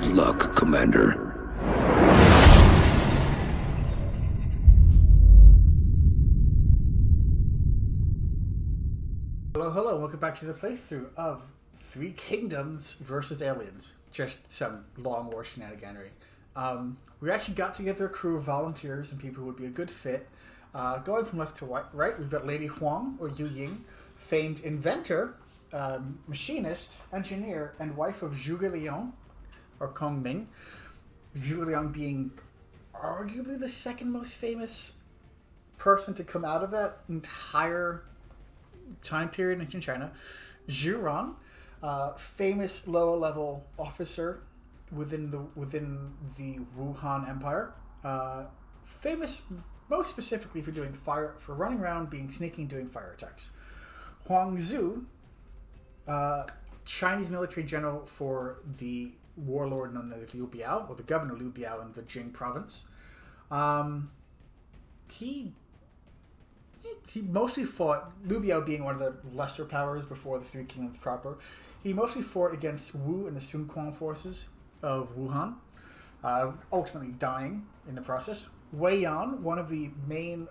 Good luck, Commander. Hello, welcome back to the playthrough of Three Kingdoms versus Aliens. Just some long war shenaniganery. We actually got together a crew of volunteers and people who would be a good fit. Going from left to right, we've got Lady Huang, or Yu Ying, famed inventor, machinist, engineer, and wife of Zhuge Liang, or Kong Ming. Zhuge Liang being arguably the second most famous person to come out of that entire time period in China. Zhu Ran, famous lower level officer within the Wuhan Empire, famous most specifically for running around, being sneaky, and doing fire attacks. Huang Zhu, Chinese military general for the warlord known as Liu Biao, or the governor Liu Biao in the Jing province. He mostly fought, Liu Biao being one of the lesser powers before the Three Kingdoms proper. He mostly fought against Wu and the Sun Quan forces of Wuhan, ultimately dying in the process. Wei Yan, one of the main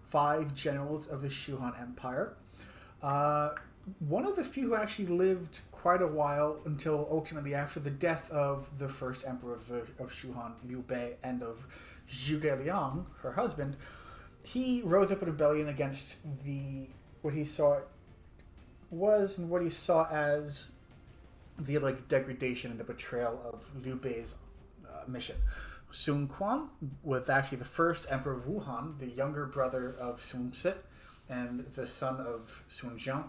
5 generals of the Shuhan Empire, one of the few who actually lived quite a while until ultimately after the death of the first emperor of Shuhan, Liu Bei, and of Zhuge Liang, her husband. He rose up in rebellion against what he saw as the degradation and the betrayal of Liu Bei's mission. Sun Quan was actually the first emperor of Wuhan, the younger brother of Sun Sit and the son of Sun Jiang.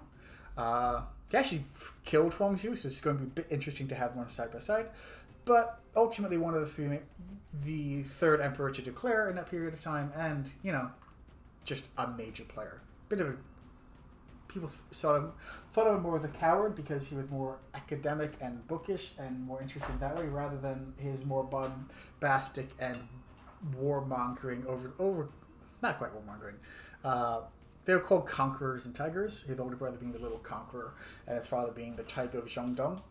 He actually killed Huang Zhu, so it's going to be a bit interesting to have one side by side. But ultimately, one of the third emperor to declare in that period of time, and just a major player. People thought of him more as a coward because he was more academic and bookish and more interested that way, rather than his more bombastic and warmongering over not quite warmongering. They were called conquerors and tigers. His older brother being the little conqueror, and his father being the tiger of Shandong.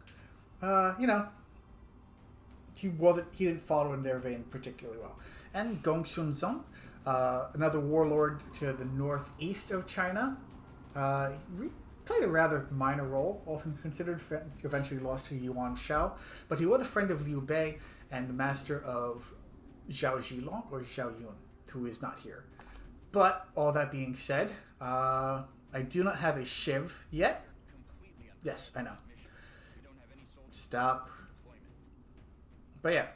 He didn't follow in their vein particularly well. And Gong Xunzong, another warlord to the northeast of China, played a rather minor role, often considered, eventually lost to Yuan Shao, but he was a friend of Liu Bei and the master of Zhao Zhilong, or Zhao Yun, who is not here. But all that being said, I do not have a shiv yet. Yes, I know. Stop. But yeah,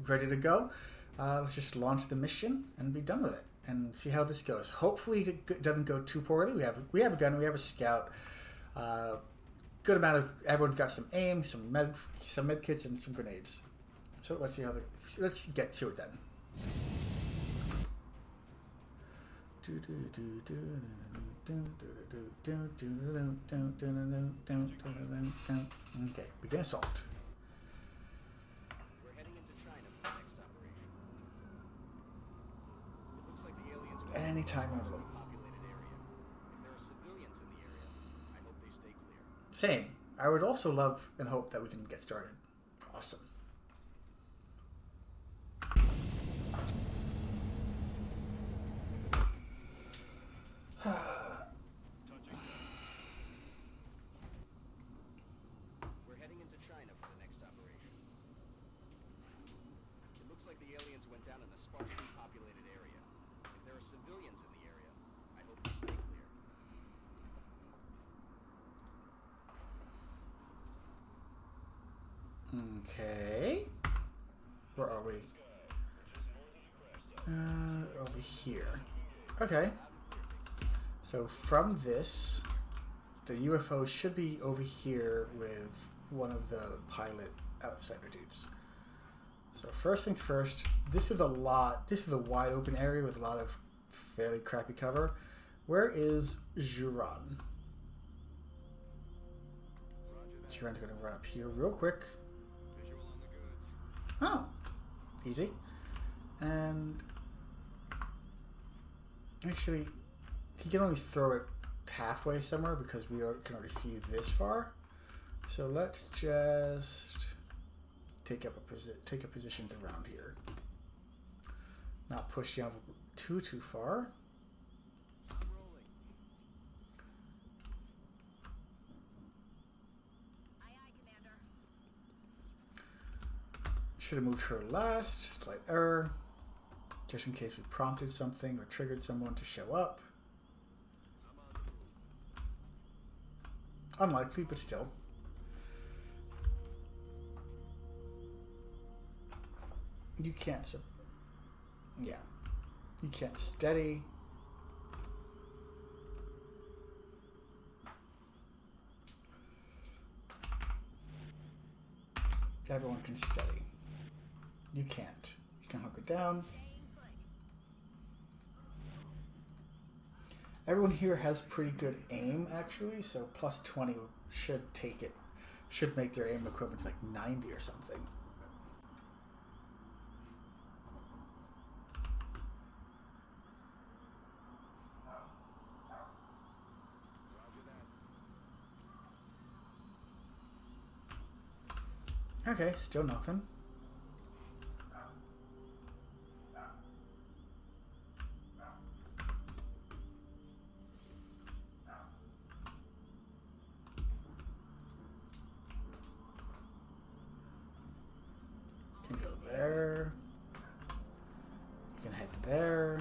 ready to go. Let's just launch the mission and be done with it and see how this goes. Hopefully it doesn't go too poorly. We have a gun, we have a scout. Good amount of, everyone's got some aim, some med kits, and some grenades. So let's see let's get to it then. Okay, begin assault. Anytime in the blue. Same. I would also love and hope that we can get started. Awesome. We're heading into China for the next operation. It looks like the aliens went down in a sparsely populated area. If there are civilians in the area, I hope you stay clear. Okay. Where are we? Over here. Okay. So from this, the UFO should be over here with one of the pilot outsider dudes. So first things first, this is a wide open area with a lot of fairly crappy cover. Where is Zhuran? Zhuran's going to run up here real quick. Oh, easy. And actually, he can only throw it halfway somewhere because we can already see this far. So let's just take a position around here. Not push the envelope too far. I'm rolling. Aye, aye, Commander. Should have moved her last. Slight error. Just in case we prompted something or triggered someone to show up. I'm on the move. Unlikely, but still. You can't. Yeah. You can't steady. Everyone can steady. You can't. You can hunker down. Everyone here has pretty good aim, actually, so plus 20 should take it. Should make their aim equivalent like 90 or something. Roger that. Okay, still nothing. You can go there. You can head there.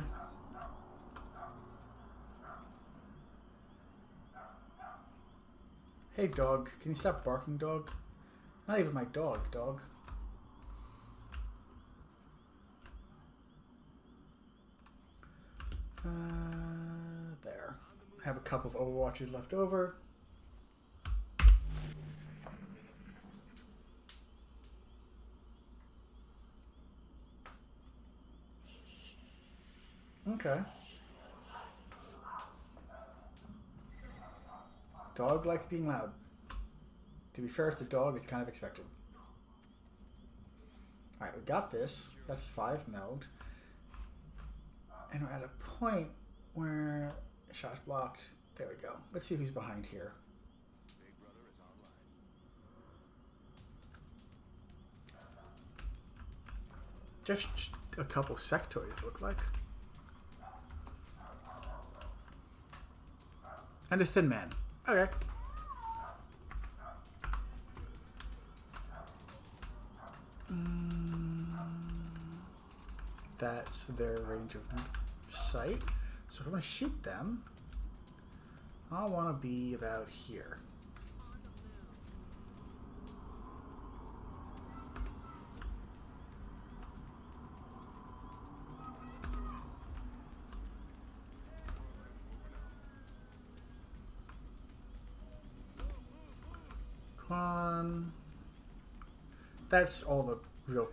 Hey dog, can you stop barking, dog? Not even my dog. There. Have a couple of Overwatches left over. Okay. Dog likes being loud. To be fair to the dog, it's kind of expected. Alright, we got this. That's 5 meld. And we're at a point where shot's blocked. There we go. Let's see who's behind here. Big brother is online. Just a couple sectoids look like. And a thin man. Okay. That's their range of sight. So if I'm going to shoot them, I want to be about here. Come on. That's all the real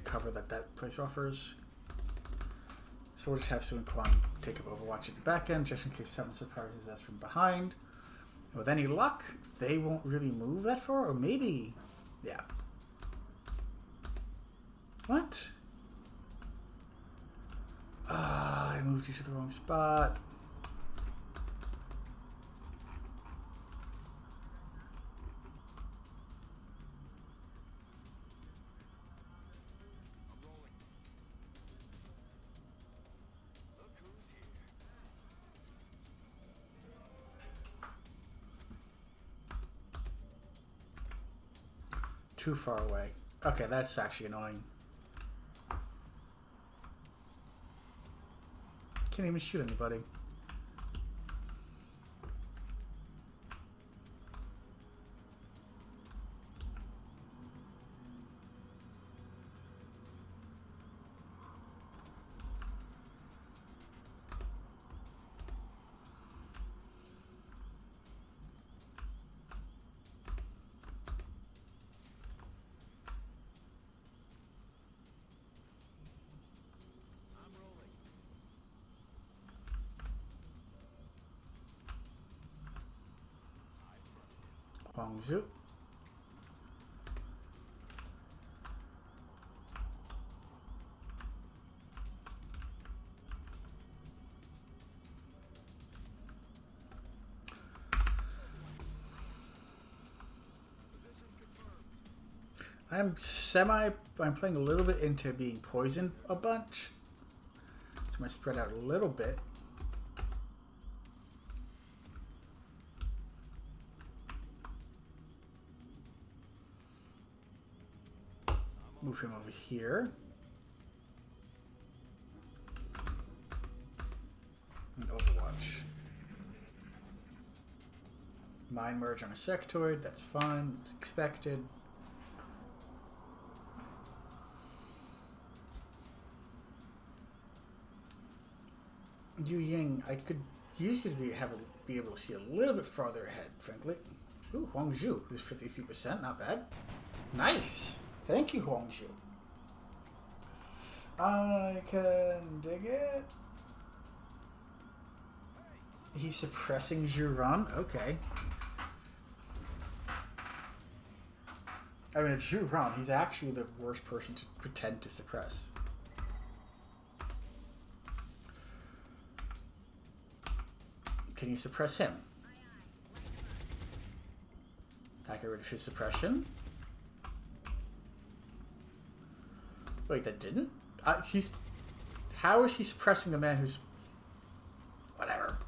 cover that place offers. So we'll just have Sun Quan take up Overwatch at the back end, just in case someone surprises us from behind. And with any luck, they won't really move that far, or maybe, yeah. What? Ah, I moved you to the wrong spot. I'm rolling. Look who's here. Too far away. Okay, that's actually annoying. Can't even shoot anybody. I'm rolling. Hongzhu. I'm playing a little bit into being poisoned a bunch. So I'm going to spread out a little bit. Move him over here. And Overwatch. Mind merge on a sectoid, that's fine, it's expected. Yu Ying, I could use you to be able to see a little bit farther ahead, frankly. Ooh, Huang Zhu, who's 53%, not bad. Nice! Thank you, Huang Zhu. I can dig it. He's suppressing Zhuran? Okay. I mean, it's Zhuran. He's actually the worst person to pretend to suppress. Can you suppress him? That got rid of his suppression. Wait, that didn't? How is he suppressing a man who's... Whatever.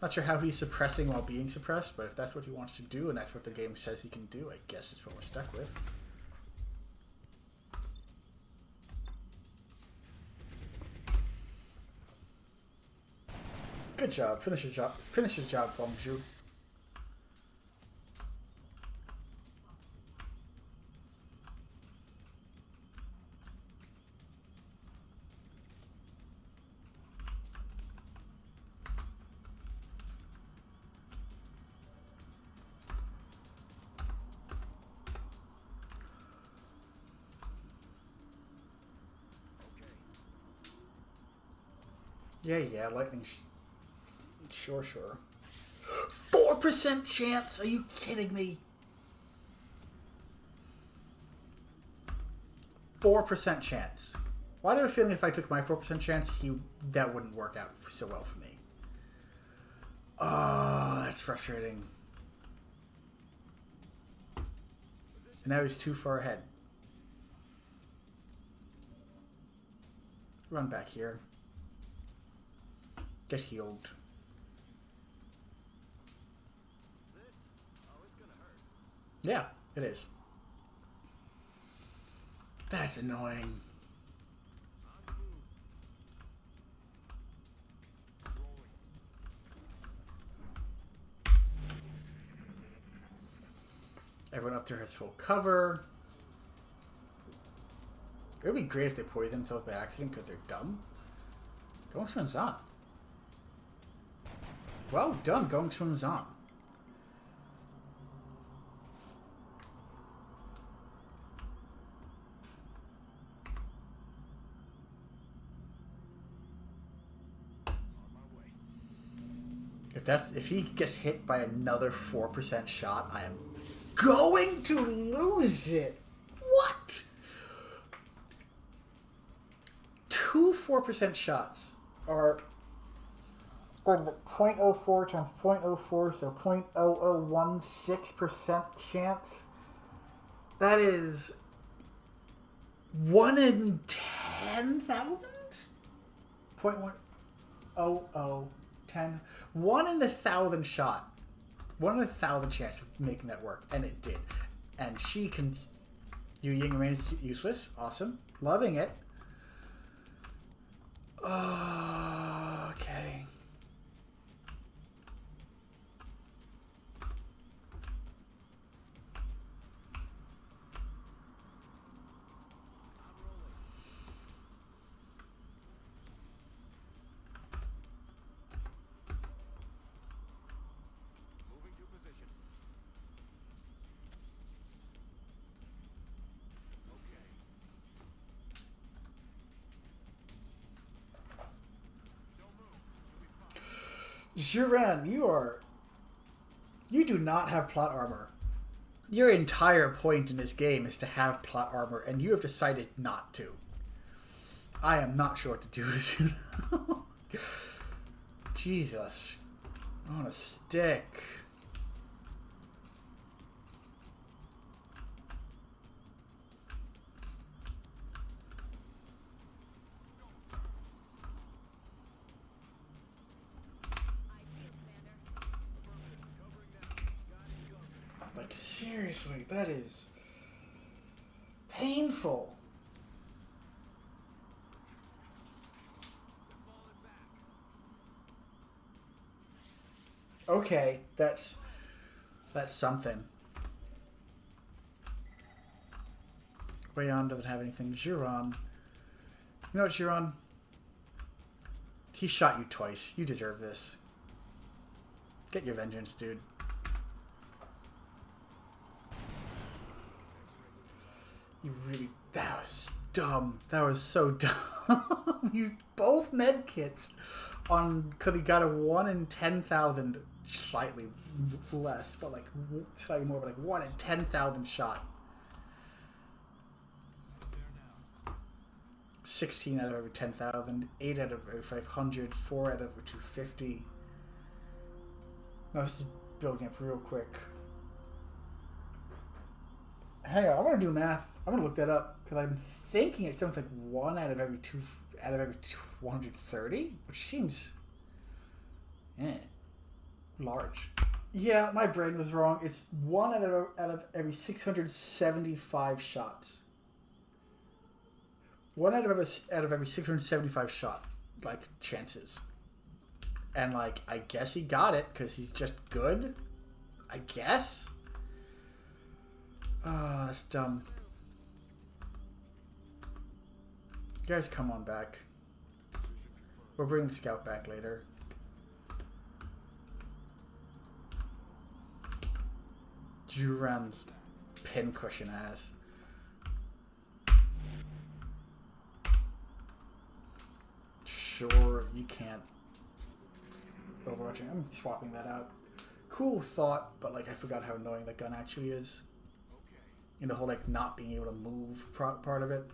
Not sure how he's suppressing while being suppressed, but if that's what he wants to do and that's what the game says he can do, I guess it's what we're stuck with. Good job. Finish his job. Finish his job, Huang Zhu. Yeah, lightning. Sure. 4% chance? Are you kidding me? 4% chance. Why do I have a feeling if I took my 4% chance, that wouldn't work out so well for me? Oh, that's frustrating. And now he's too far ahead. Run back here. Get healed. Yeah, it is. That's annoying. Everyone up there has full cover. It would be great if they poison themselves by accident because they're dumb. Going from Zan. Well done, going from Zan. If he gets hit by another 4% shot, I am going to lose it. What? 2 4% shots are 0.04 times 0.04, so 0.0016% chance. That is 1 in 10,000? 0.10010. 1 in 1,000 shot. 1 in 1,000 chance of making that work, and it did. And she can... Yu Ying remains useless. Awesome. Loving it. Oh, okay. Zhuran, you do not have plot armor. Your entire point in this game is to have plot armor, and you have decided not to. I am not sure what to do with you now. Jesus. On a stick. Like, seriously, that is painful. Okay, that's something. Rayon doesn't have anything. Giron. You know what, Giron? He shot you twice. You deserve this. Get your vengeance, dude. You really... That was dumb. That was so dumb. You used both med kits on... Because he got a 1 in 10,000... Slightly less, but like... Slightly more, but like 1 in 10,000 shot. 16 out of every 10,000, 8 out of every 500, 4 out of every 250. Now this is building up real quick. Hang on, I'm gonna do math. I'm gonna look that up because I'm thinking it's something like 1 out of every 130, which seems large. Yeah, my brain was wrong. It's 1 out of every 675 shots. 1 out of every 675 shot, like, chances. And, like, I guess he got it because he's just good. I guess. Oh, that's dumb. You guys come on back. We'll bring the scout back later. Juran's pincushion ass. Sure, you can't. Overwatching. I'm swapping that out. Cool thought, but like I forgot how annoying that gun actually is. And the whole like not being able to move part of it.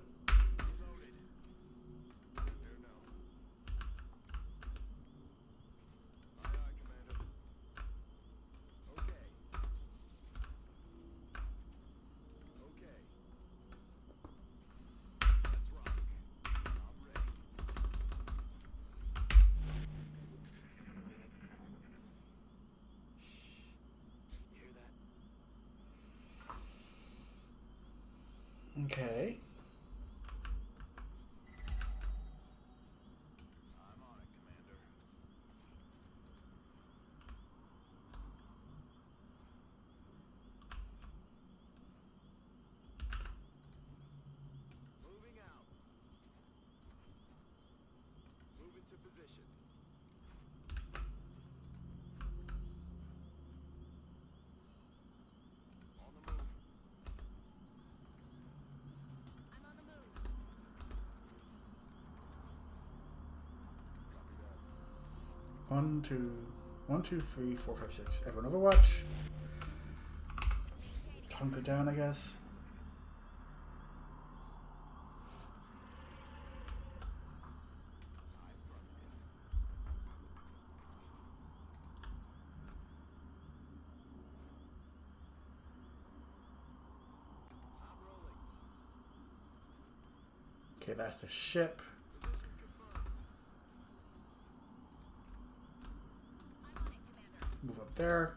Okay. I'm on it, Commander. Moving out. Move into position. On the move. I'm on the move. Copy that. 1, 2, 3, 4, 5, 6. Everyone Overwatch. Hunker down, I guess. I'm rolling. Okay, that's the ship. Position confirmed. I'm on it, Commander. Move up there.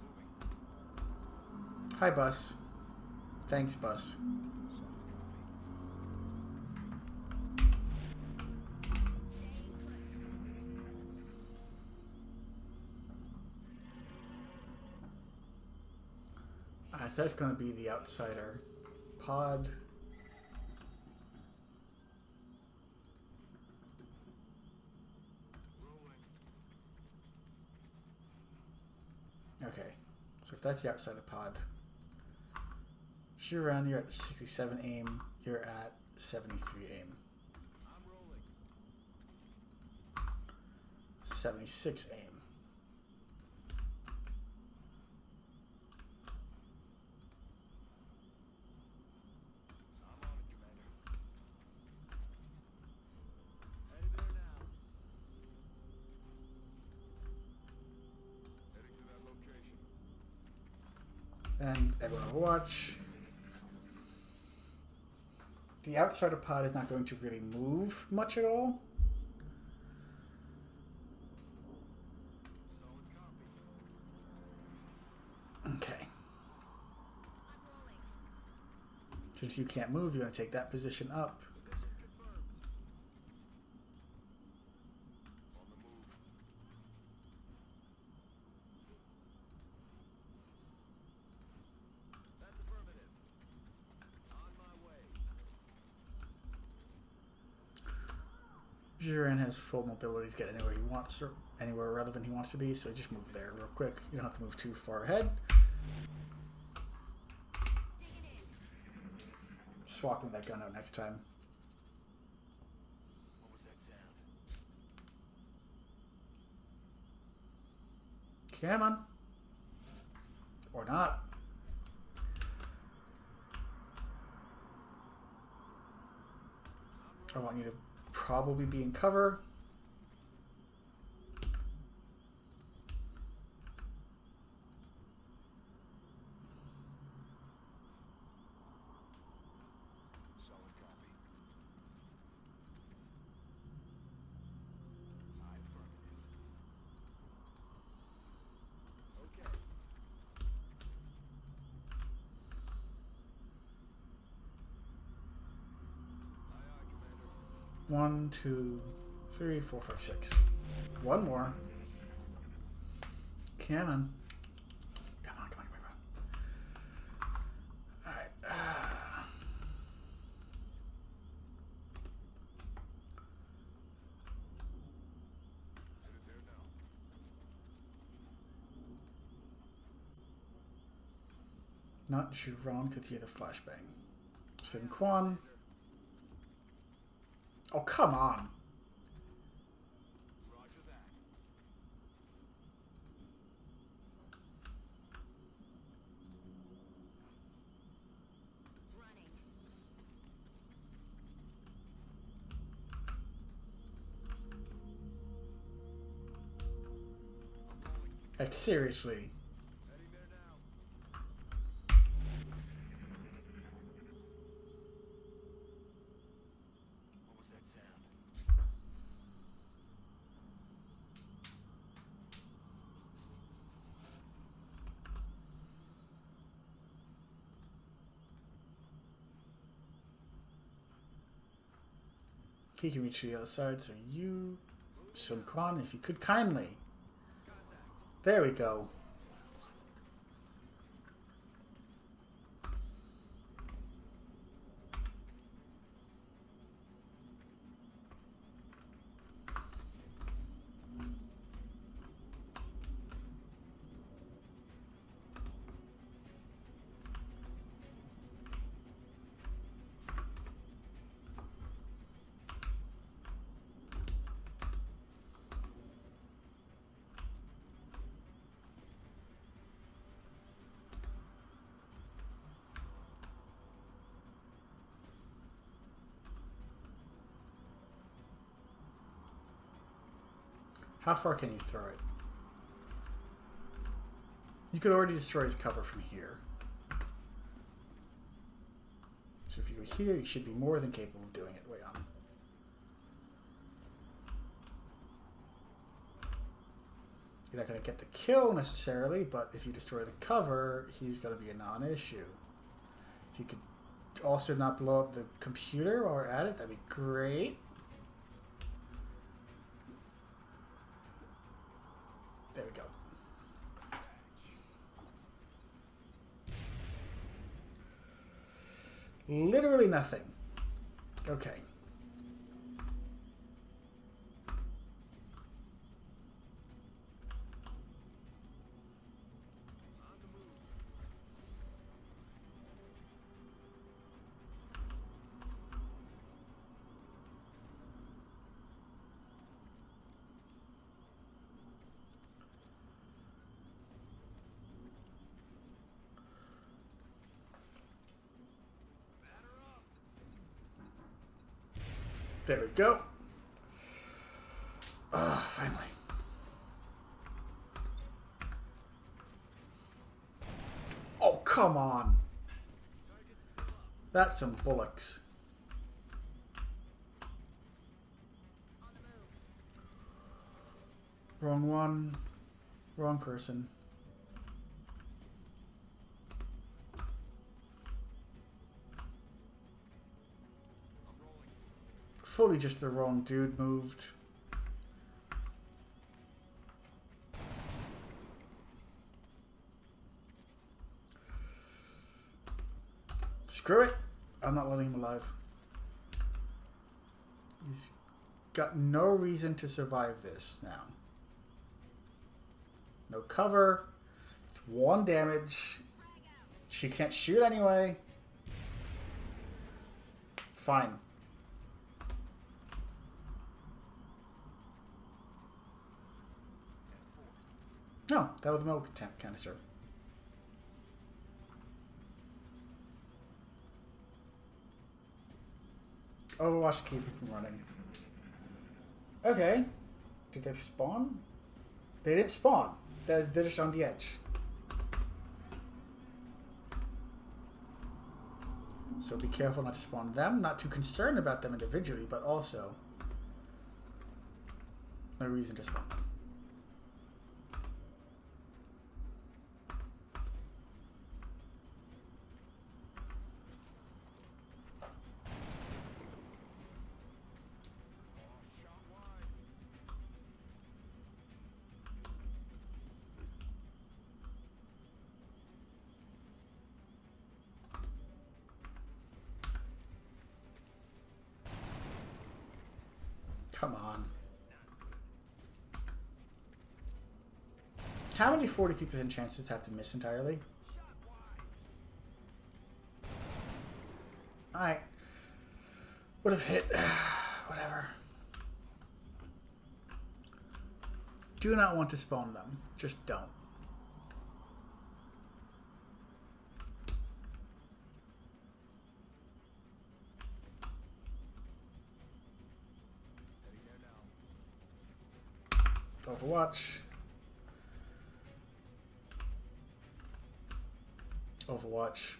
Moving. Hi, bus. Thanks, bus. I thought it's going to be the outsider pod. Okay, so if that's the outsider pod, Juran, you're at 67 aim. You're at 73 aim. I'm rolling. 76 aim. I'm on it, Commander. Headed there now. Heading to that location. And everyone Overwatch. The outsider pod is not going to really move much at all. Okay. I'm rolling. Since you can't move, you're going to take that position up. Position confirmed. On the move. That's affirmative. On my way. Jiren has full mobility to get anywhere he wants or anywhere relevant he wants to be, so just move there real quick. You don't have to move too far ahead. Digging in. Swapping that gun out next time. What was that sound? Come on. Or not. I want you to probably be in cover. Solid copy. Affirmative. Okay. Aye, aye, Commander. 1, 2, 3, 4, 5, 6. One more. Come on. Come on, come on, come on. Alright. Headed there now. Not Juron could hear the flashbang. Sin Quan. Oh, come on. Roger that. Running. I'm rolling. Like, seriously. Heading there now. What was that sound? He can reach the other side, so you, Sun Quan, if you could kindly. Contact. There we go. How far can you throw it? You could already destroy his cover from here. So if you go here, you should be more than capable of doing it. Way on. You're not going to get the kill necessarily, but if you destroy the cover, he's going to be a non-issue. If you could also not blow up the computer while we're at it, that'd be great. There we go. Literally nothing. Okay. On the move. Batter up. There we go. Finally. Oh, come on. Target's still up. That's some bullocks. On the move. Wrong one. Wrong person. fully just the wrong dude moved. Screw it. I'm not letting him alive. He's got no reason to survive this now. No cover. It's 1 damage. She can't shoot anyway. Fine. No, that was a milk canister. Overwatch to keep it from running. Okay. Did they spawn? They didn't spawn. They're just on the edge. So be careful not to spawn them. Not too concerned about them individually, but also no reason to spawn them. Come on. How many 43% chances have to miss entirely? Alright. Would have hit. Whatever. Do not want to spawn them. Just don't. Overwatch. Overwatch.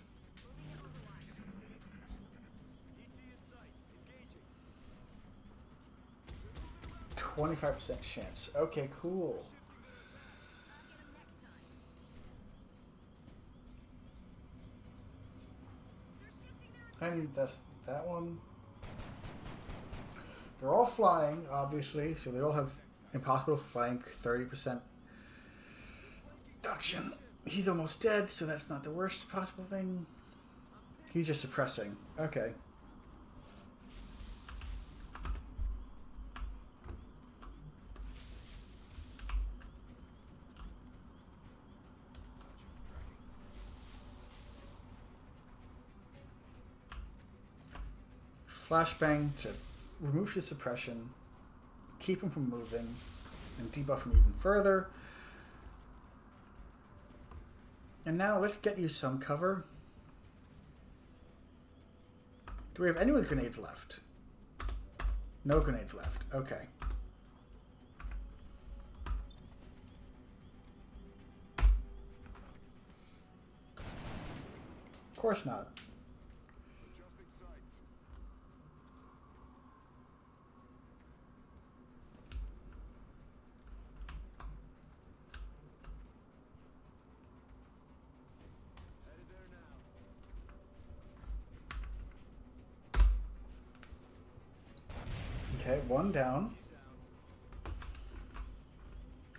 25% chance. Okay, cool. And that's that one. They're all flying, obviously, so they all have impossible flank, 30% reduction. He's almost dead, so that's not the worst possible thing. He's just suppressing. Okay. Flashbang to remove his suppression, keep him from moving, and debuff him even further. And now let's get you some cover. Do we have any with grenades left? No grenades left. Okay. Of course not. Okay, one down.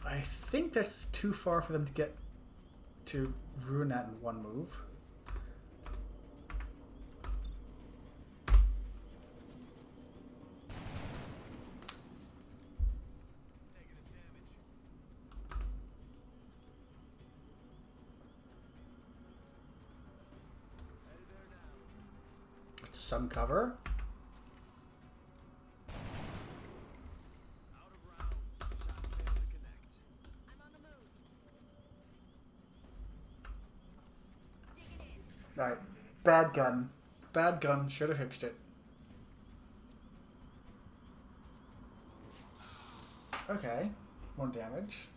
I think that's too far for them to get to ruin that in one move. Some cover. Right. Bad gun. Bad gun. Should have fixed it. Okay. 1 damage.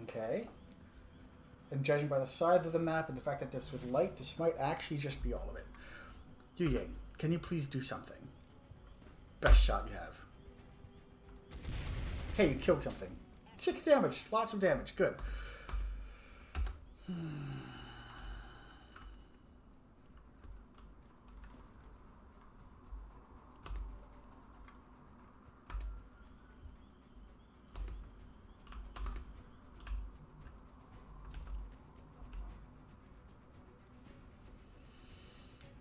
Okay. And judging by the size of the map and the fact that this was light, this might actually just be all of it. Yu Yang, can you please do something? best shot you have. Hey, you killed something. 6 damage. Lots of damage. Good.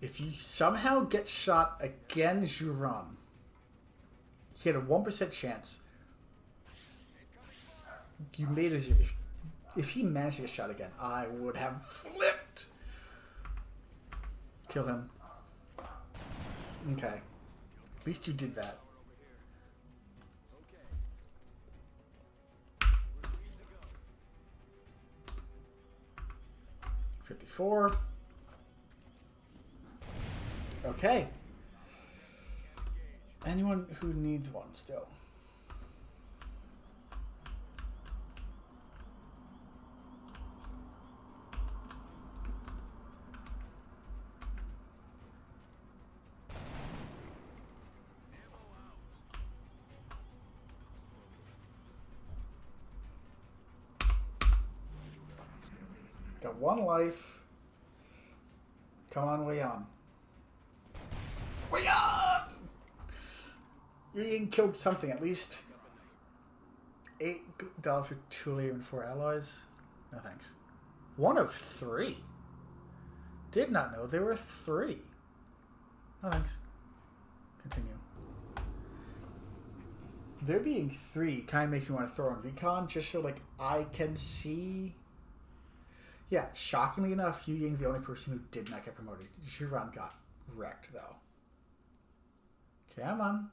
If you somehow get shot again, Juran, he had a 1% chance. You made it. If he managed to get shot again, I would have flipped. Kill him. Okay. At least you did that. 54. Okay. Anyone who needs one still? Got 1 life. Come on, way on. Way on! You killed something at least. $8 for 2 and 4 allies. No thanks. 1 of 3. Did not know there were 3. No thanks. Continue. There being 3 kind of makes me want to throw on recon just so like I can see. Yeah, shockingly enough, Yu Ying's the only person who did not get promoted. Juran got wrecked though. Come on.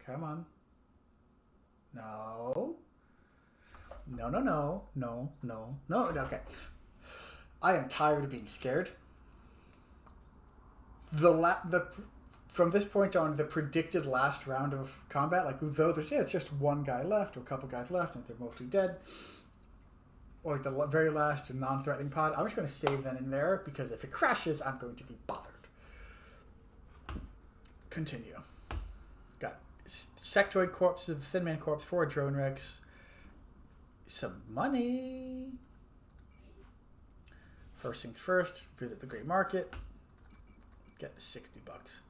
Come on. No. No, no, no. No, no, no. Okay. I am tired of being scared. From this point on, the predicted last round of combat, like though there's it's just 1 guy left or a couple guys left and they're mostly dead. Or like the very last non-threatening pod, I'm just going to save them in there because if it crashes, I'm going to be bothered. Continue. Got sectoid corpses, thin man corpse, 4 drone wrecks, some money. First things first, visit the gray market. Get $60.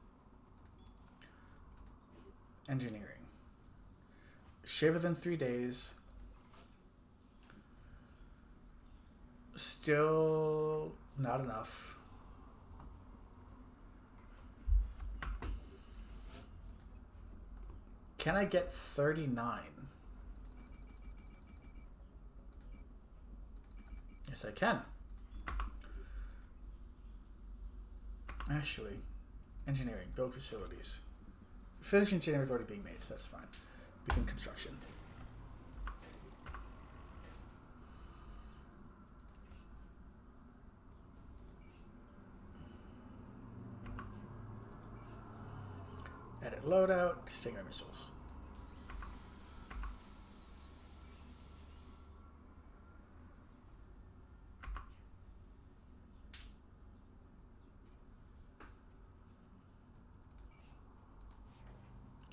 Engineering. Shave within 3 days. Still not enough. Can I get 39? Yes, I can. Actually, engineering, build facilities. Physics engineering is already being made, so that's fine. Begin construction. Edit loadout, Stinger missiles.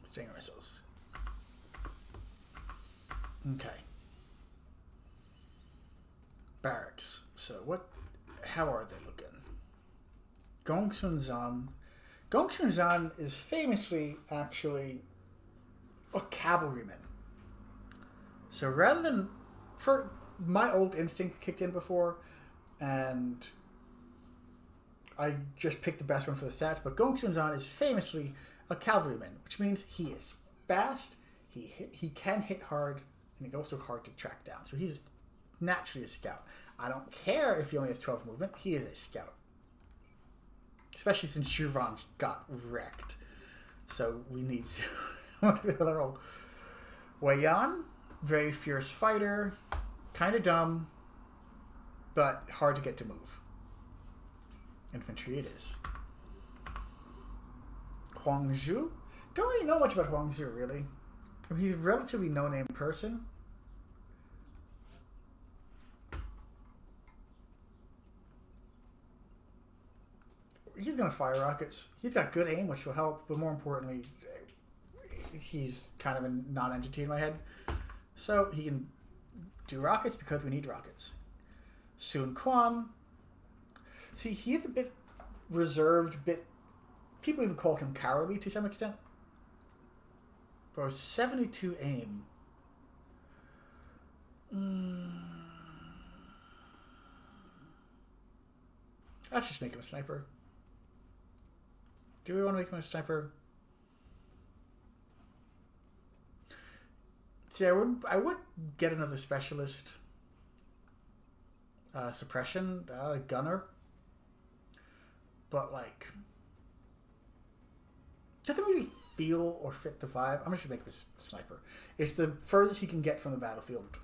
Stinger missiles. Okay. Barracks. So how are they looking? Gongsun Zan. Gongsun Zan is famously actually a cavalryman. So rather than, for my old instinct kicked in before, and I just picked the best one for the stats, but Gongsun Zan is famously a cavalryman, which means he is fast, he can hit hard, and he's also hard to track down. So he's naturally a scout. I don't care if he only has 12 movement, he is a scout. Especially since Juran got wrecked. So we need to roll. Wei Yan, very fierce fighter, kind of dumb, but hard to get to move. Infantry it is. Huang Zhu, don't really know much about Huang Zhu really. I mean, he's a relatively no-name person. He's going to fire rockets. He's got good aim, which will help, but more importantly, he's kind of a non-entity in my head. So he can do rockets because we need rockets. Sun Quan. See, he's a bit reserved, people even call him cowardly to some extent. Bro, 72 aim. Let's just make him a sniper. Do we want to make him a sniper? See, I would get another specialist suppression gunner, but like doesn't really feel or fit the vibe. I'm just gonna make him a sniper. It's the furthest he can get from the battlefield.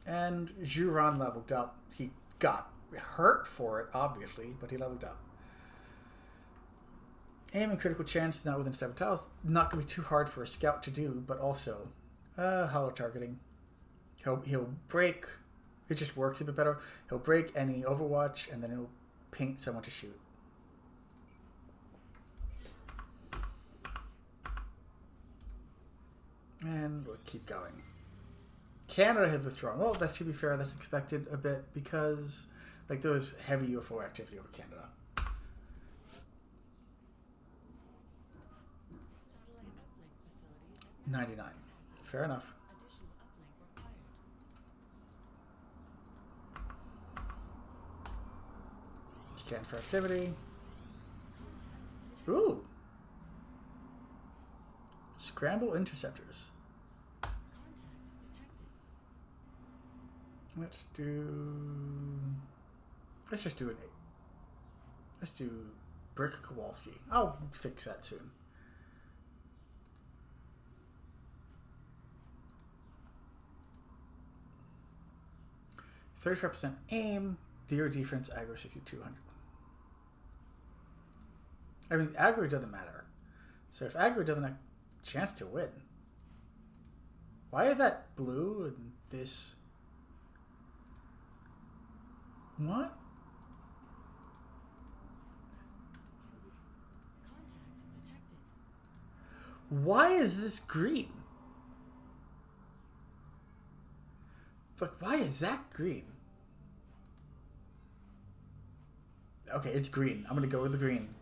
And Juran leveled up. He got hurt for it, obviously, but he leveled up. Aim and critical chance, not within 7 tiles. Not going to be too hard for a scout to do, but also hollow targeting. He'll break. It just works a bit better. He'll break any Overwatch, and then he'll paint someone to shoot. And we'll keep going. Canada has withdrawn. Well, that should be fair. That's expected a bit because, like, there was heavy UFO activity over Canada. 99. Fair enough. Scan for activity. Ooh. Scramble interceptors. Let's just do an 8. Let's do Brick Kowalski. I'll fix that soon. %35% aim, zero defense, aggro 6,200. I mean, aggro doesn't matter. So if aggro doesn't have a chance to win, why is that blue and this? What? Why is this green? Like, why is that green? Okay, it's green. I'm gonna go with the green.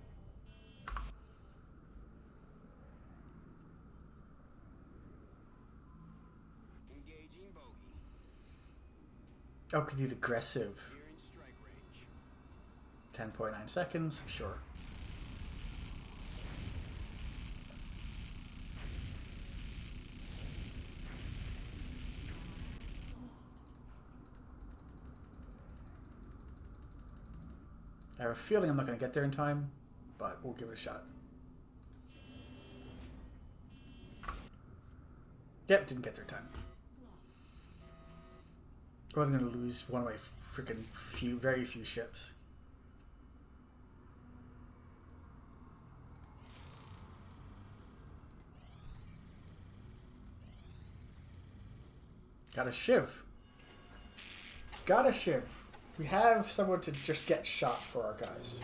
Engaging bogey. Oh, because he's aggressive. Here in strike range. 10.9 seconds, sure. I have a feeling I'm not going to get there in time, but we'll give it a shot. Yep, didn't get there in time. Or I'm going to lose one of my freaking very few ships. Got a shiv. Got a shiv. We have someone to just get shot for our guys.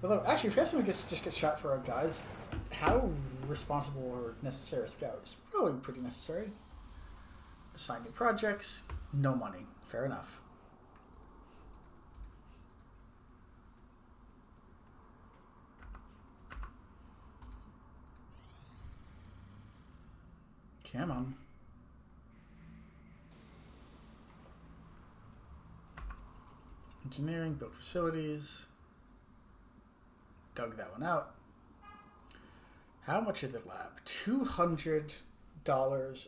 Although, actually, if we have someone to just get shot for our guys, how responsible or necessary a scout? It's probably pretty necessary. Assign new projects. No money. Fair enough. Come on. Engineering, built facilities. Dug that one out. How much is the lab? $200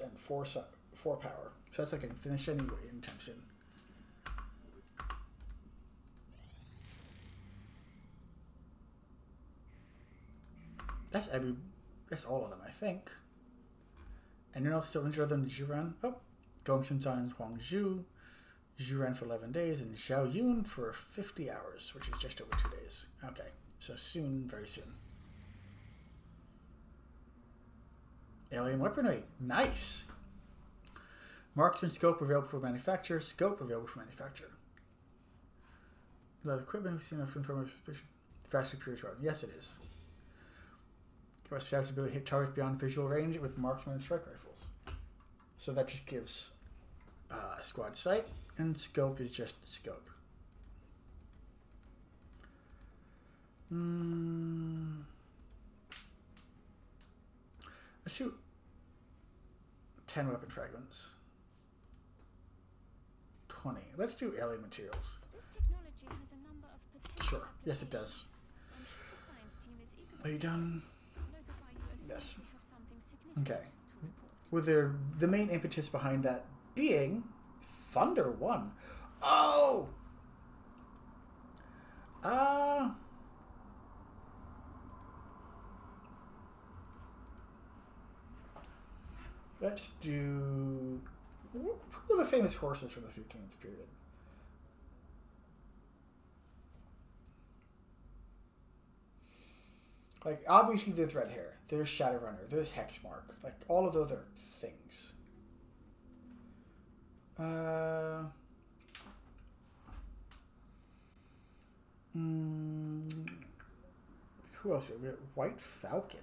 and four power. So that's like I can finish anyway anytime soon. That's all of them, I think. Anyone else still injured other than Juran? Oh, Gongsun Zan's Huangzhou. Juran for 11 days, and Zhao Yun for 50 hours, which is just over 2 days. Okay, so soon, very soon. Alien weaponry, nice! Marksman scope available for manufacture, scope available for manufacture. Leather equipment, we've seen enough confirmed suspicion. Vastly superior to our own. Yes, it is. Give our scouts the ability to hit targets beyond visual range with marksman and strike rifles. So that just gives squad sight, and scope is just scope. Let's shoot 10 weapon fragments. 20. Let's do alien materials. This technology has a number of potential Sure. Yes, it does. I'm sure the science team is eager Are you done? to notify you as Yes. soon as we have something significant Okay. to report. With the main impetus behind that being Thunder 1. Oh! Let's do... Who are the famous horses from the 15th period? Like, obviously there's Red Hair, there's Shadowrunner, there's Hexmark. Like, all of those are things. Who else? We have White Falcon.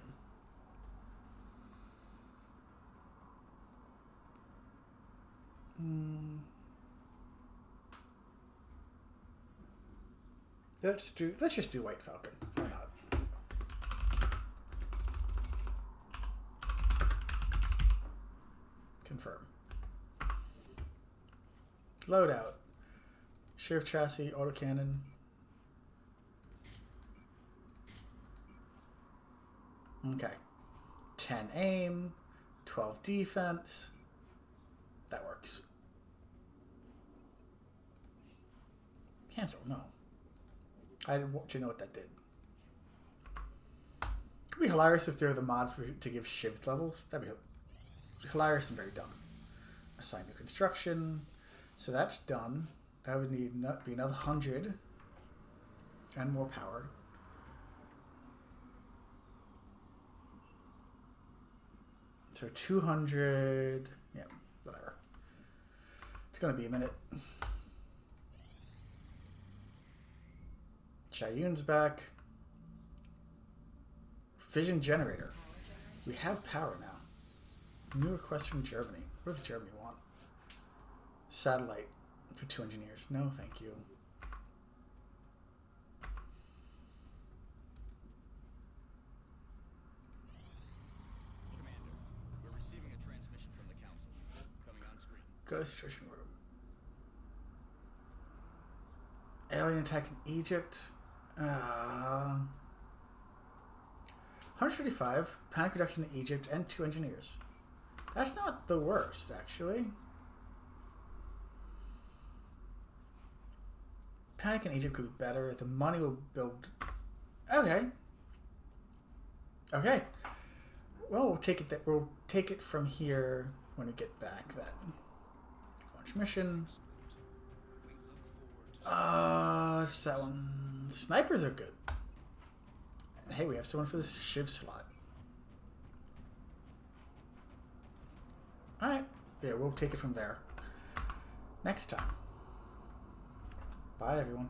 Let's just do White Falcon. Why not? Confirm. Loadout. Sheriff chassis, autocannon. Okay. 10 aim, 12 defense. That works. Cancel, no. I didn't want you to know what that did. Could be hilarious if they're the mod to give shiv levels. That'd be hilarious and very dumb. Assign new construction. So that's done. That would need be another 100 and more power. So 200. Yeah, whatever. It's gonna be a minute. Chayun's back. Fission generator. We have power now. New request from Germany. What does Germany want? Satellite for 2 engineers. No, thank you. Commander, we're receiving a transmission from the Council. Coming on screen. Go to situation room. Alien attack in Egypt. 135. Panic reduction in Egypt and 2 engineers. That's not the worst, actually. Panic in Egypt could be better. The money will build. Okay. Okay. Well, we'll take it. We'll take it from here when we get back. Then. Launch mission. What's that one? Snipers are good. And hey, we have someone for this shiv slot. Alright. Yeah, we'll take it from there. Next time. Bye, everyone.